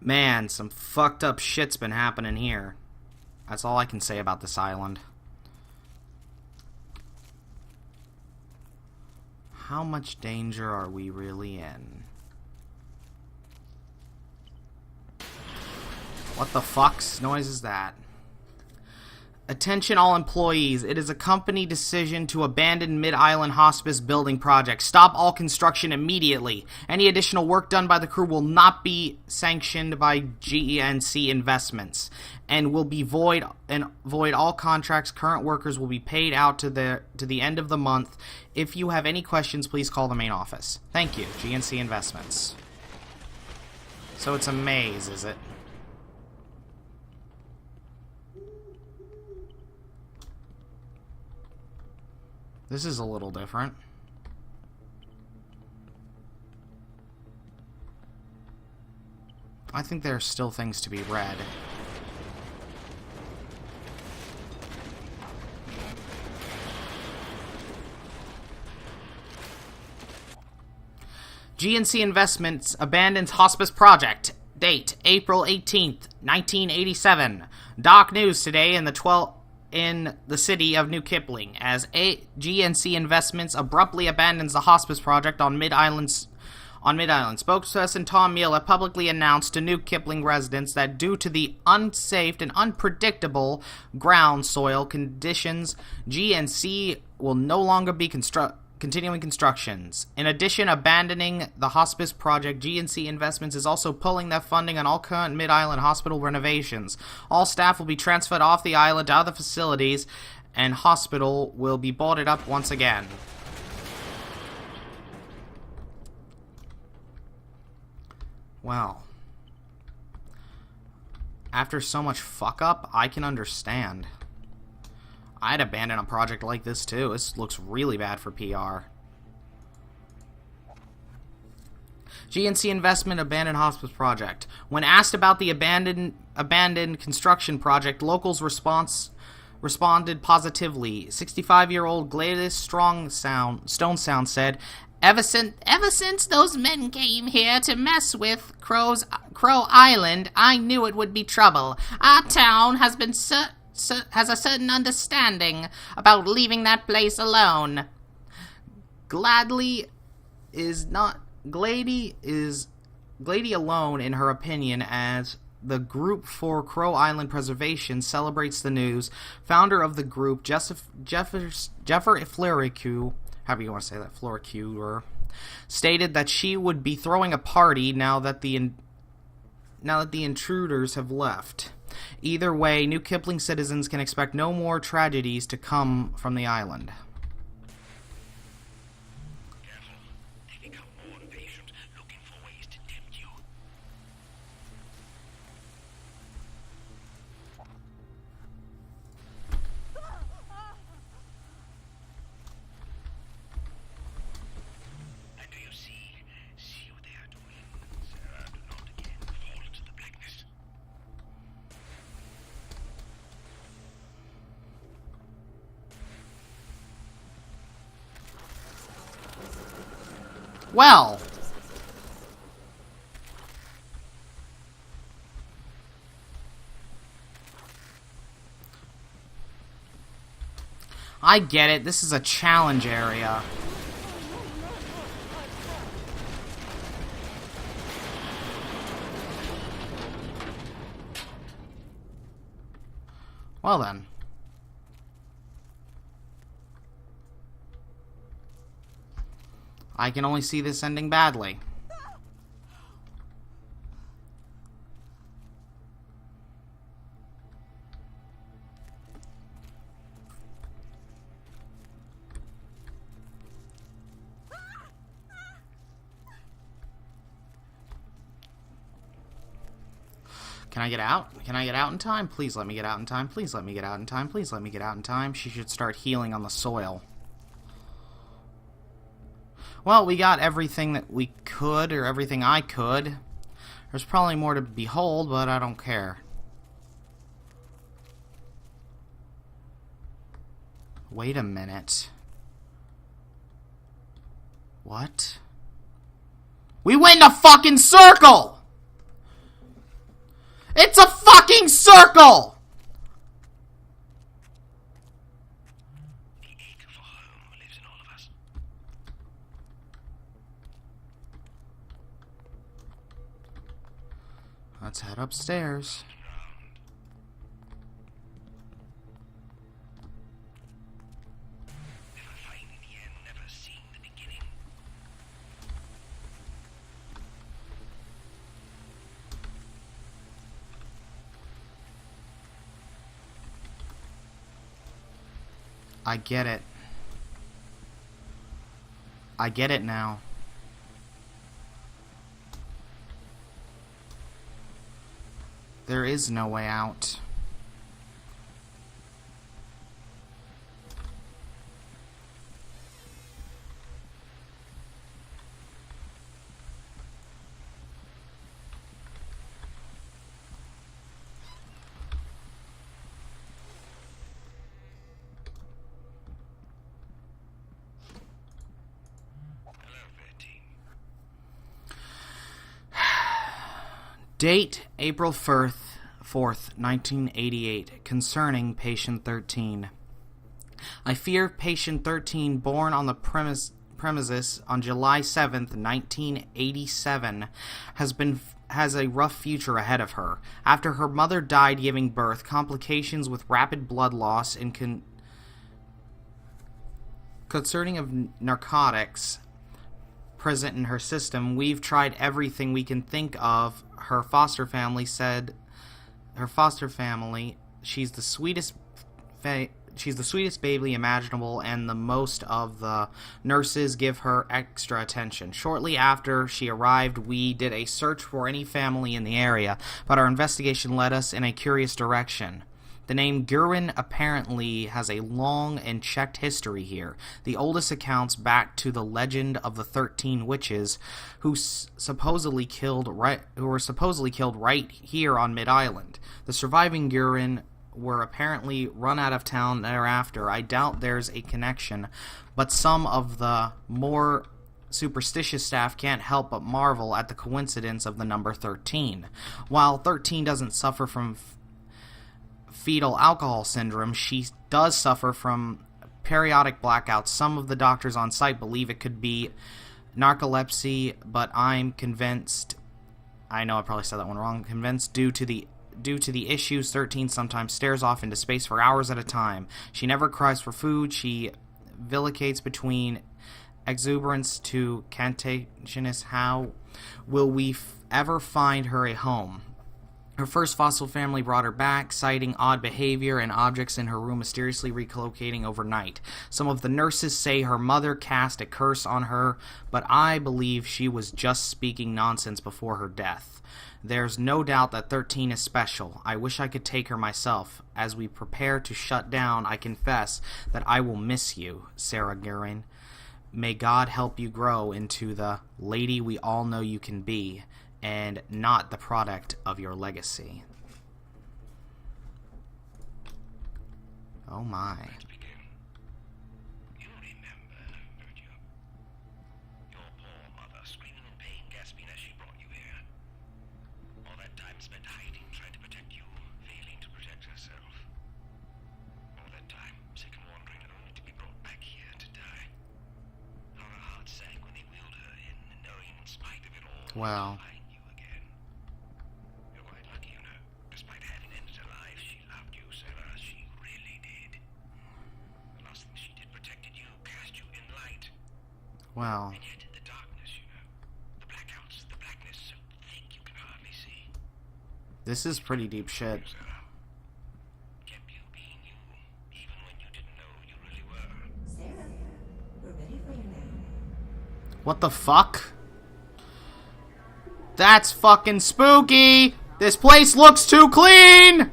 Man, some fucked up shit's been happening here. That's all I can say about this island. How much danger are we really in? What the fuck's noise is that? Attention all employees. It is a company decision to abandon Mid-Island Hospice building project. Stop all construction immediately. Any additional work done by the crew will not be sanctioned by GNC Investments and will be void all contracts. Current workers will be paid out to the end of the month. If you have any questions, please call the main office. Thank you, GNC Investments. So it's a maze, is it? This is a little different. I think there are still things to be read. GNC Investments abandons hospice project. Date, April 18th, 1987. Doc news today in the city of New Kipling, as GNC Investments abruptly abandons the hospice project on Mid-Island. Spokesperson Tom Miller publicly announced to New Kipling residents that due to the unsafe and unpredictable ground soil conditions, GNC will no longer be continuing constructions. In addition, abandoning the hospice project, GNC Investments is also pulling their funding on all current Mid-Island hospital renovations. All staff will be transferred off the island to other facilities, and hospital will be boarded up once again. Well, after so much fuck up, I can understand. I'd abandon a project like this too. This looks really bad for PR. GNC Investment abandoned hospice project. When asked about the abandoned construction project, locals responded positively. 65-year-old Gladys Stone Sound said, Ever since those men came here to mess with Crow Island, I knew it would be trouble. Our town has a certain understanding about leaving that place alone. Glady alone, in her opinion, as the Group for Crow Island Preservation celebrates the news. Founder of the group, Jeffer Floricu, however you want to say that, Floricu, stated that she would be throwing a party now that the intruders have left. Either way, New Kipling citizens can expect no more tragedies to come from the island. Careful. They become more impatient, looking for ways to tempt you. And do you see what they are doing? Sarah, do not again fall into the blackness. Well, I get it. This is a challenge area. Well then. I can only see this ending badly. Can I get out? Can I get out in time? Please let me get out in time. Please let me get out in time. Please let me get out in time. She should start healing on the soil. Well, we got everything that we could, or everything I could. There's probably more to behold, but I don't care. Wait a minute. What? We went in a fucking circle! It's a fucking circle! The ache for home lives in all of us. Let's head upstairs. Never finding the end, never seeing the beginning. I get it. I get it now. There is no way out. Date, April 4th, 1988, concerning patient 13. I fear patient 13, born on the premises on July 7th, 1987, has a rough future ahead of her. After her mother died giving birth, complications with rapid blood loss and concerning of narcotics present in her system, we've tried everything we can think of. Her foster family said, she's the sweetest baby imaginable, and the most of the nurses give her extra attention. Shortly after she arrived, we did a search for any family in the area, but our investigation led us in a curious direction. The name Gurin apparently has a long and checked history here. The oldest accounts back to the legend of the 13 witches who were supposedly killed right here on Mid-Island. The surviving Gurin were apparently run out of town thereafter. I doubt there's a connection, but some of the more superstitious staff can't help but marvel at the coincidence of the number 13. While 13 doesn't suffer from fetal alcohol syndrome, she does suffer from periodic blackouts. Some of the doctors on site believe it could be narcolepsy, but I'm convinced, I know I probably said that one wrong, convinced due to the issues, 13 sometimes stares off into space for hours at a time. She never cries for food. She vacillates between exuberance to cantankerous. How will we ever find her a home? Her first fossil family brought her back, citing odd behavior and objects in her room mysteriously relocating overnight. Some of the nurses say her mother cast a curse on her, but I believe she was just speaking nonsense before her death. There's no doubt that 13 is special. I wish I could take her myself. As we prepare to shut down, I confess that I will miss you, Sarah Gurin. May God help you grow into the lady we all know you can be, and not the product of your legacy. Oh my. Let's begin. You remember, don't you? Your poor mother screaming in pain, gasping as she brought you here. All that time spent hiding, trying to protect you, failing to protect herself. All that time, sick and wandering, only to be brought back here to die. How her heart sank when they wheeled her in, knowing in spite of it all, Well, well, and yet the darkness, you know, the blackouts, the blackness, so thick you can hardly see. this is pretty deep shit. Kept you being you, even when you didn't know you really were. Sarah, we're ready for you now. What the fuck? That's fucking spooky! This place looks too clean!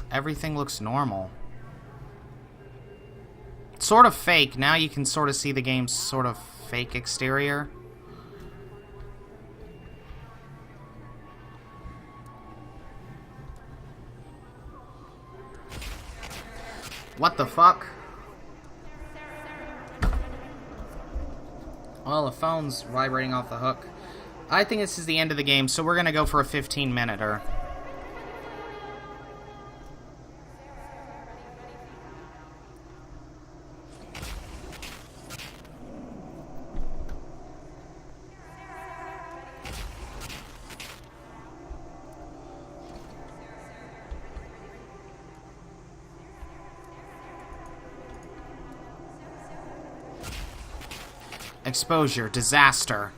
Everything looks normal. Sort of fake. Now you can sort of see the game's sort of fake exterior. What the fuck? Well, the phone's vibrating off the hook. I think this is the end of the game, so we're gonna go for a 15-minute-er. Exposure, disaster.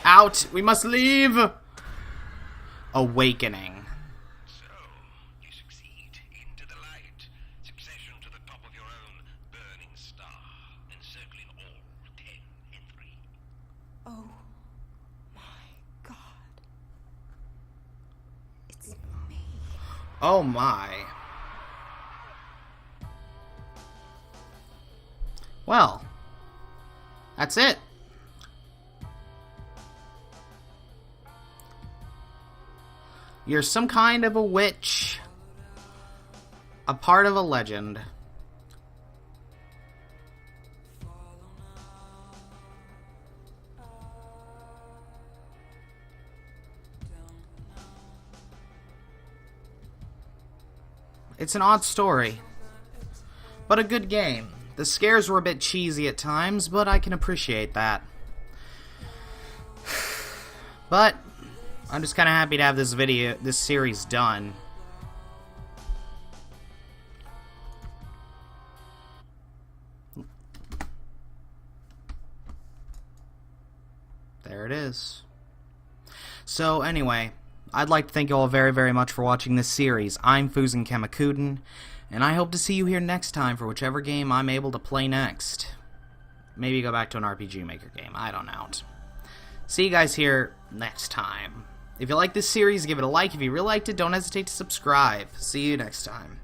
Out! We must leave! Awakening. So, you succeed. Into the light. Succession to the top of your own burning star, encircling all 10 and 3. Oh my god. It's me. Oh my. Well, that's it. You're some kind of a witch. A part of a legend. It's an odd story, but a good game. The scares were a bit cheesy at times, but I can appreciate that. But I'm just kind of happy to have this series done. There it is. So anyway, I'd like to thank you all very, very much for watching this series. I'm Fuzen kuden, and I hope to see you here next time for whichever game I'm able to play next. Maybe go back to an RPG Maker game. I don't know. See you guys here next time. If you like this series, give it a like. If you really liked it, don't hesitate to subscribe. See you next time.